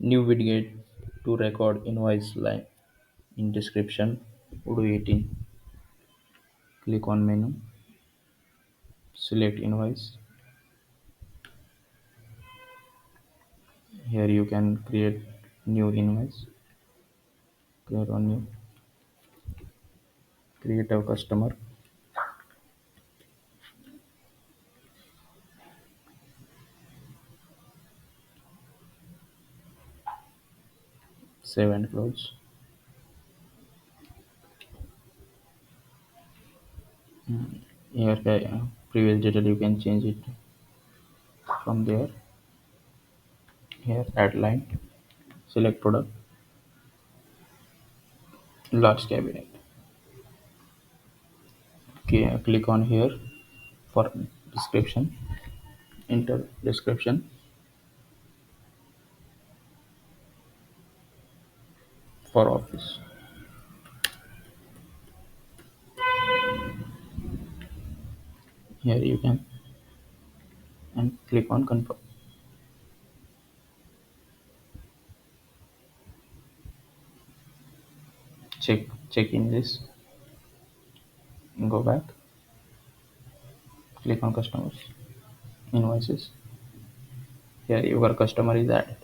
New widget to record invoice line in description. Odoo 18. Click on menu. Select invoice. Here you can create new invoice. Create on new. Create a customer. Save and close. Here previous detail you can change it from there. Here add line. Select product. Last cabinet. Okay, click on here for description. Enter description for office. Here you can and click on confirm. Check in this. Go back. Click on customers. Invoices. Here your customer is added.